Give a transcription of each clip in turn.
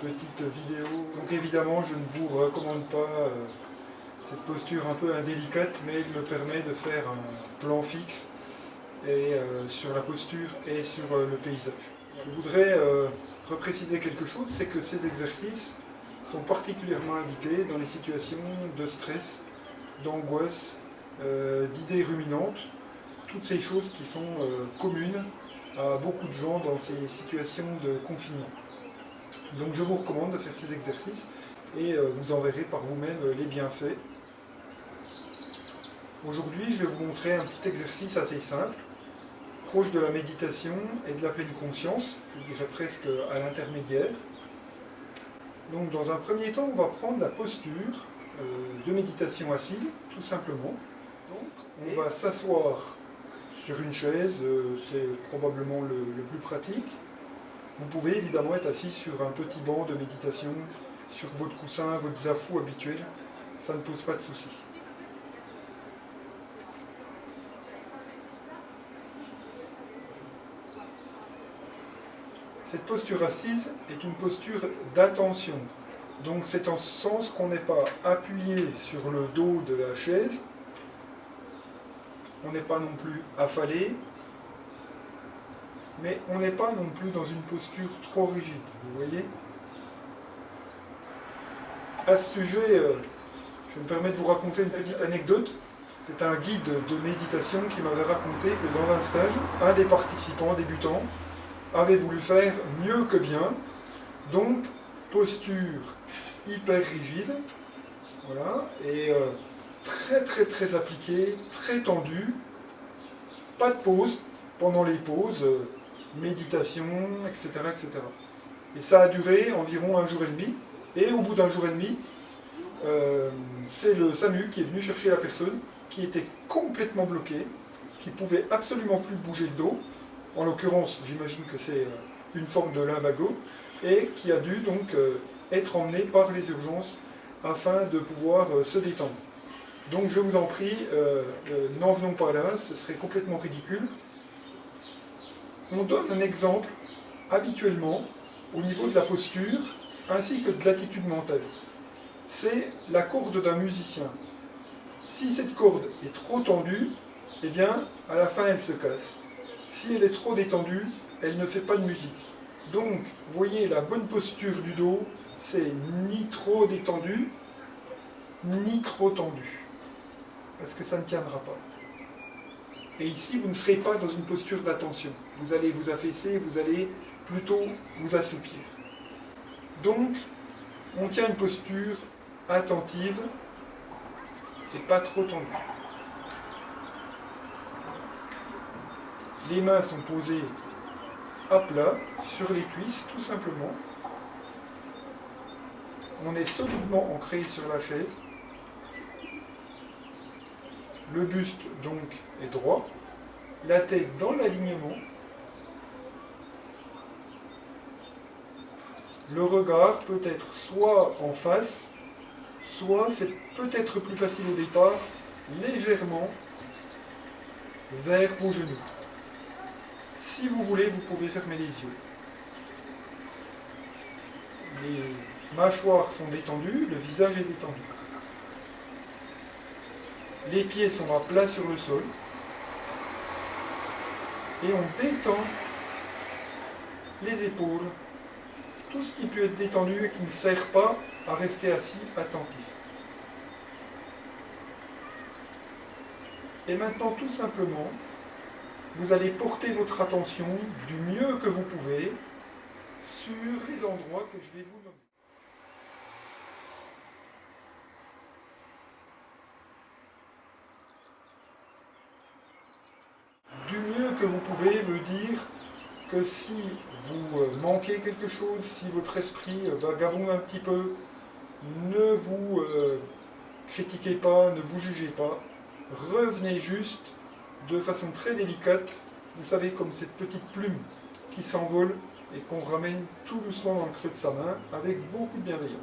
petite vidéo. Donc évidemment, je ne vous recommande pas cette posture un peu indélicate, mais il me permet de faire un plan fixe et, sur la posture et sur le paysage. Je voudrais repréciser quelque chose, c'est que ces exercices sont particulièrement indiqués dans les situations de stress, d'angoisse, d'idées ruminantes, toutes ces choses qui sont communes à beaucoup de gens dans ces situations de confinement. Donc je vous recommande de faire ces exercices et vous en verrez par vous-même les bienfaits. Aujourd'hui, je vais vous montrer un petit exercice assez simple, proche de la méditation et de la pleine conscience, je dirais presque à l'intermédiaire. Donc dans un premier temps, on va prendre la posture de méditation assise, tout simplement. Donc on va s'asseoir sur une chaise, c'est probablement le plus pratique. Vous pouvez évidemment être assis sur un petit banc de méditation, sur votre coussin, votre zafou habituel, ça ne pose pas de souci. Cette posture assise est une posture d'attention. Donc c'est en ce sens qu'on n'est pas appuyé sur le dos de la chaise, on n'est pas non plus affalé, mais on n'est pas non plus dans une posture trop rigide, vous voyez. À ce sujet, je me permets de vous raconter une petite anecdote. C'est un guide de méditation qui m'avait raconté que dans un stage, un des participants débutants avait voulu faire mieux que bien, donc posture hyper rigide, voilà, et très appliquée, très tendue, pas de pause pendant les pauses, méditation, etc., etc. Et ça a duré environ 1 jour et demi, et au bout d'1 jour et demi, c'est le SAMU qui est venu chercher la personne qui était complètement bloquée, qui ne pouvait absolument plus bouger le dos. En l'occurrence, j'imagine que c'est une forme de lumbago, et qui a dû donc être emmené par les urgences afin de pouvoir se détendre. Donc je vous en prie, n'en venons pas là, ce serait complètement ridicule. On donne un exemple habituellement au niveau de la posture ainsi que de l'attitude mentale. C'est la corde d'un musicien. Si cette corde est trop tendue, eh bien, à la fin elle se casse. Si elle est trop détendue, elle ne fait pas de musique. Donc, vous voyez, la bonne posture du dos, c'est ni trop détendu, ni trop tendu. Parce que ça ne tiendra pas. Et ici, vous ne serez pas dans une posture d'attention. Vous allez vous affaisser, vous allez plutôt vous assoupir. Donc, on tient une posture attentive et pas trop tendue. Les mains sont posées à plat, sur les cuisses, tout simplement. On est solidement ancré sur la chaise. Le buste, donc, est droit. La tête dans l'alignement. Le regard peut être soit en face, soit, c'est peut-être plus facile au départ, légèrement vers vos genoux. Si vous voulez, vous pouvez fermer les yeux. Les mâchoires sont détendues, le visage est détendu. Les pieds sont à plat sur le sol. Et on détend les épaules, tout ce qui peut être détendu et qui ne sert pas à rester assis attentif. Et maintenant, tout simplement, vous allez porter votre attention du mieux que vous pouvez sur les endroits que je vais vous nommer. Du mieux que vous pouvez veut dire que si vous manquez quelque chose, si votre esprit vagabonde un petit peu, ne vous critiquez pas, ne vous jugez pas, revenez juste de façon très délicate, vous savez, comme cette petite plume qui s'envole et qu'on ramène tout doucement dans le creux de sa main avec beaucoup de bienveillance.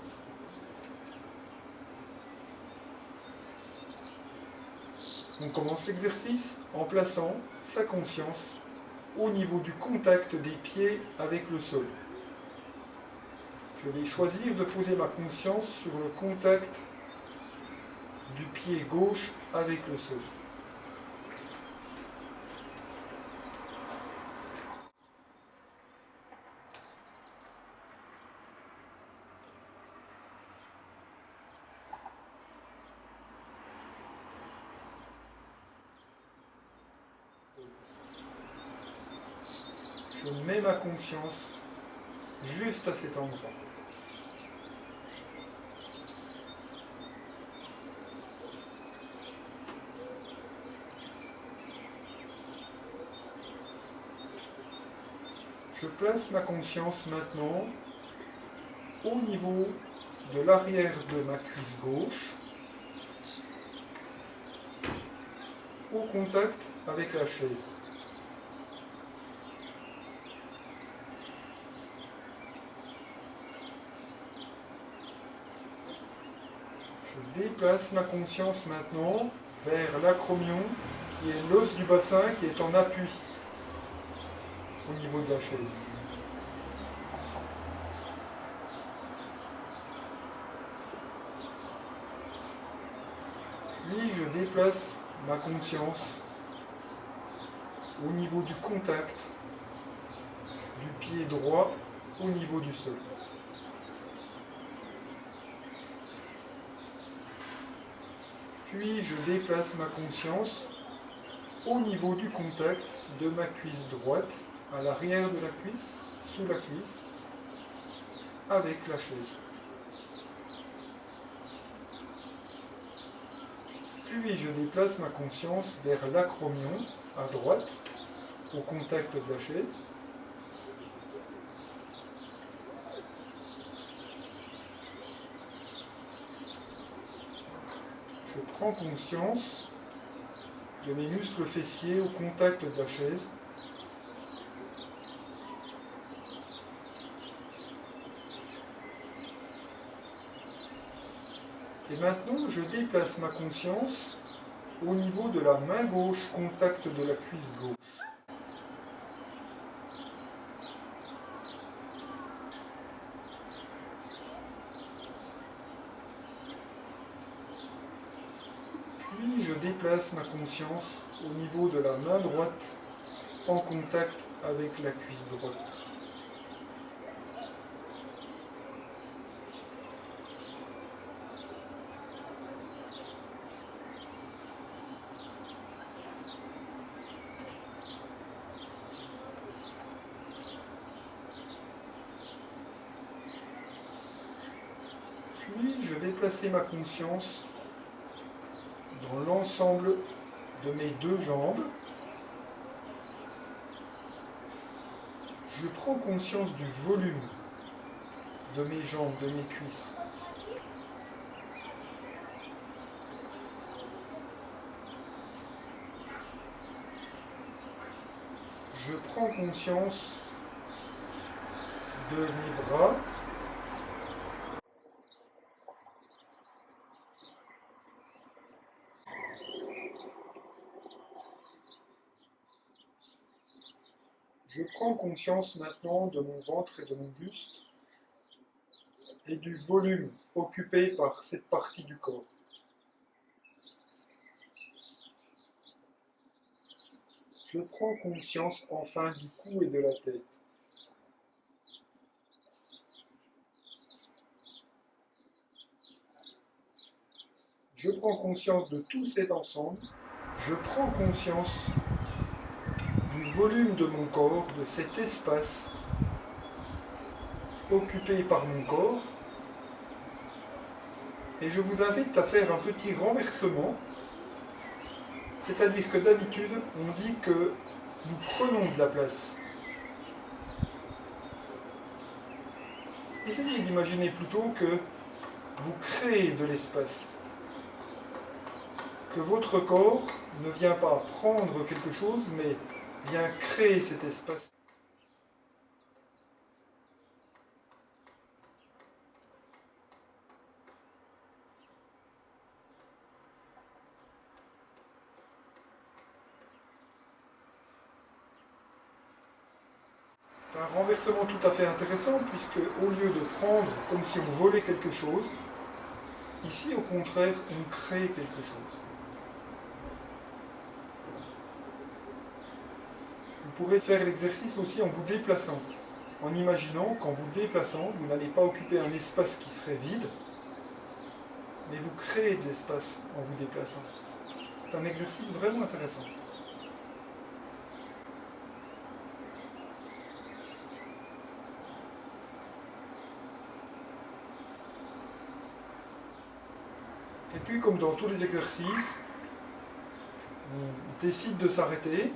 On commence l'exercice en plaçant sa conscience au niveau du contact des pieds avec le sol. Je vais choisir de poser ma conscience sur le contact du pied gauche avec le sol. Je mets ma conscience juste à cet endroit. Je place ma conscience maintenant au niveau de l'arrière de ma cuisse gauche, au contact avec la chaise. Je déplace ma conscience maintenant vers l'acromion, qui est l'os du bassin qui est en appui au niveau de la chaise. Puis je déplace ma conscience au niveau du contact du pied droit au niveau du sol. Puis je déplace ma conscience au niveau du contact de ma cuisse droite, à l'arrière de la cuisse, sous la cuisse, avec la chaise. Puis je déplace ma conscience vers l'acromion, à droite, au contact de la chaise. Je prends conscience de mes muscles fessiers au contact de la chaise. Et maintenant, je déplace ma conscience au niveau de la main gauche, contact de la cuisse gauche. Puis je déplace ma conscience au niveau de la main droite, en contact avec la cuisse droite. Puis je vais placer ma conscience dans l'ensemble de mes deux jambes. Je prends conscience du volume de mes jambes, de mes cuisses. Je prends conscience de mes bras. Je prends conscience maintenant de mon ventre et de mon buste et du volume occupé par cette partie du corps. Je prends conscience enfin du cou et de la tête. Je prends conscience de tout cet ensemble. Je prends conscience du volume de mon corps, de cet espace occupé par mon corps. Et je vous invite à faire un petit renversement. C'est-à-dire que d'habitude, on dit que nous prenons de la place. Essayez d'imaginer plutôt que vous créez de l'espace. Que votre corps ne vient pas prendre quelque chose, mais vient créer cet espace. C'est Un renversement tout à fait intéressant, puisque au lieu de prendre comme si on volait quelque chose, ici au contraire on crée quelque chose. Vous pourrez faire l'exercice aussi en vous déplaçant, en imaginant qu'en vous déplaçant, vous n'allez pas occuper un espace qui serait vide, mais vous créez de l'espace en vous déplaçant. C'est un exercice vraiment intéressant. Et puis, comme dans tous les exercices, on décide de s'arrêter.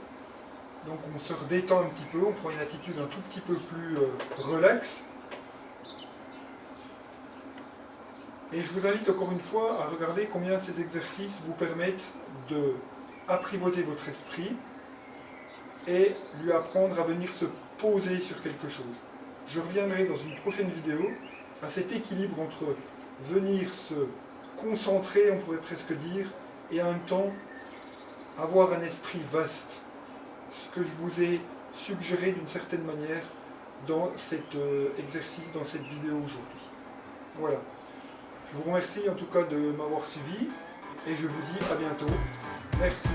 Donc on se redétend un petit peu, on prend une attitude un tout petit peu plus relaxe. Et je vous invite encore une fois à regarder combien ces exercices vous permettent de apprivoiser votre esprit et lui apprendre à venir se poser sur quelque chose. Je reviendrai dans une prochaine vidéo à cet équilibre entre venir se concentrer, on pourrait presque dire, et en même temps avoir un esprit vaste. Ce que je vous ai suggéré d'une certaine manière dans cet exercice, dans cette vidéo aujourd'hui. Voilà. Je vous remercie en tout cas de m'avoir suivi et je vous dis à bientôt. Merci.